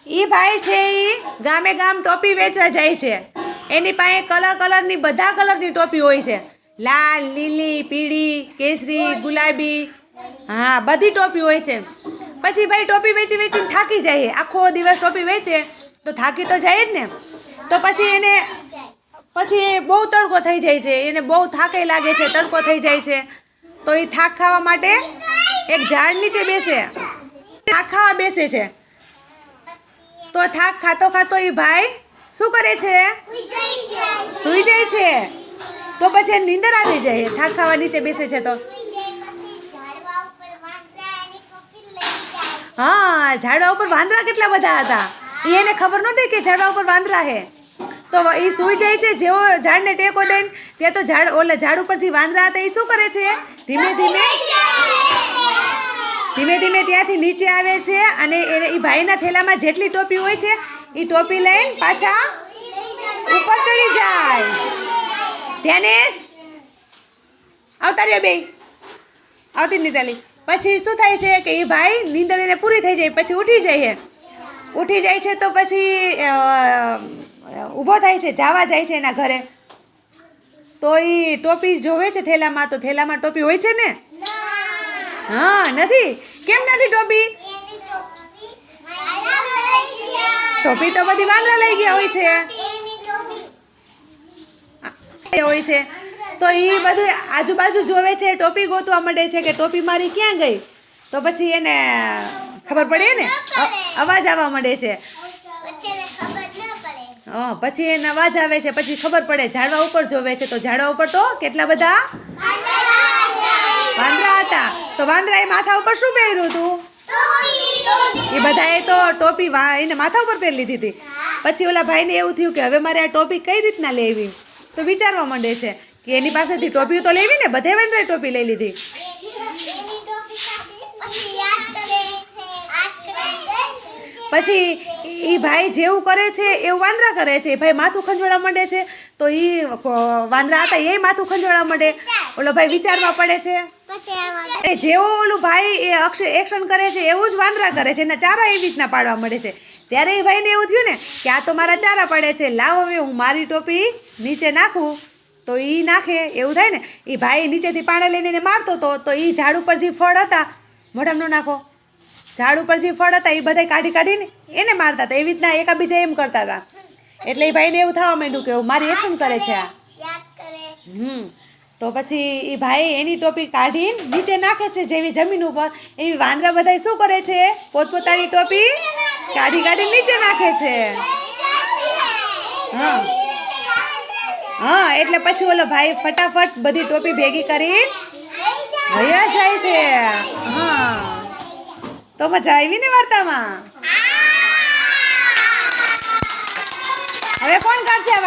એ ભાઈ છે એ ગામે ગામ ટોપી વેચવા જાય છે. એની પાસે કલરની બધા કલરની ટોપી હોય છે. લાલ, લીલી, પીળી, કેસરી, ગુલાબી, હા બધી ટોપી હોય છે. પછી ભાઈ ટોપી વેચી વેચીને થાકી જાય. આખો દિવસ ટોપી વેચે તો થાકી તો જાય જ ને. તો પછી બહુ તડકો થઈ જાય છે. એને બહુ થાકે લાગે છે, તડકો થઈ જાય છે. તો એ થાક ખાવા માટે એક ઝાડ નીચે બેસે, થાક ખાવા બેસે છે. તો થાક ખાતો ખાતો એ ભાઈ શું કરે છે? સૂઈ જાય છે. તો પછી નીંદર આવી જાય. થાક ખાવા નીચે બેસે છે તો હા, ઝાડવા ઉપર વાંદરા કેટલા બધા હતા. એને ખબર નહોતી કે ઝાડવા ઉપર વાંદરા હે. તો એ સૂઈ જાય છે. જેવો ઝાડને ટેકો દઈને ત્યાં તો ઝાડ ઉપર જે વાંદરા હતા એ શું કરે છે? ધીમે ધીમે ત્યાંથી નીચે આવે છે. અને એ ભાઈના થેલામાં જેટલી ટોપી હોય છે એ ટોપી લઈને પાછા ઉપર ચડી જાય. ધ્યાનેશ આવતા રહ્યો બે આવતી નીતાલી. પછી શું થાય છે કે એ ભાઈ નીંદર એને પૂરી થઈ જાય. પછી ઉઠી જાય છે. તો પછી ઊભો થાય છે, જવા જાય છે એના ઘરે. તો એ ટોપી જોવે છે થેલામાં. તો થેલામાં ટોપી હોય છે ને? હા નથી. કેમ નથી ટોપી? ટોપી તો બધી વાંદરા લઈ ગયા હોય છે. તો એ બધું આજુબાજુ જોવે છે, ટોપી ગોતવા માંડે છે કે ટોપી મારી ક્યાં ગઈ. તો પછી એને ખબર પડે ને, અવાજ આવવા માંડે છે. પછી એને અવાજ આવે છે. પછી ખબર પડે, ઝાડવા ઉપર જોવે છે. તો ઝાડવા ઉપર તો કેટલા બધા વાંદરા હતા. તો વાંદરાએ માથા ઉપર શું પહેર્યું હતું? એ બધાએ તો ટોપી એને માથા ઉપર પહેરી લીધી હતી. પછી ઓલા ભાઈને એવું થયું કે હવે મારે આ ટોપી કઈ રીતના લેવી. તો વિચારવા માંડે છે કે એની પાસેથી ટોપી તો લેવી ને. બધે વાંદરાએ ટોપી લઈ લીધી. પછી એ ભાઈ જેવું કરે છે એવું વાંદરા કરે છે. એ ભાઈ માથું ખંજવાળવા માંડે છે. તો એ વાંદરા હતા એ માથું ખંજવાળવા માંડે. ઓલો ભાઈ વિચારવા પડે છે. જેવો ઓલું ભાઈ એ એક્શન કરે છે એવું જ વાંદરા કરે છે. એના ચારા એવી રીતના પાડવા માંડે છે. ત્યારે એ ભાઈને એવું થયું ને કે આ તો મારા ચારા પડે છે. લાવ હવે હું મારી ટોપી નીચે નાખું. તો એ નાખે એવું થાય ને. એ ભાઈ નીચેથી પાણી લઈને એને મારતો હતો. તો એ ઝાડ ઉપર જે ફળ હતા, મોઢામાં ન નાખો, ઝાડ ઉપર જે ફળ હતા એ બધા કાઢીને એને મારતા હતા. એવી રીતના એકાબીજા એમ કરતા હતા. એટલે એ ભાઈને એવું થવા માંડ્યું કે મારી એક્શન કરે છે આ. તો પછી એ ભાઈ એની ટોપી કાઢીને નીચે નાખે છે. જેવી જમીન ઉપર એવી વાંદરા બધા શું કરે છે? પોતપોતાની ટોપી કાઢી નીચે નાખે છે. હા એટલે પછી ઓલો ભાઈ ફટાફટ બધી ટોપી ભેગી કરી વયા જાય છે. હા તો મજા આવી ને વાર્તામાં. હવે કોણ કરશે આ વાર્તા?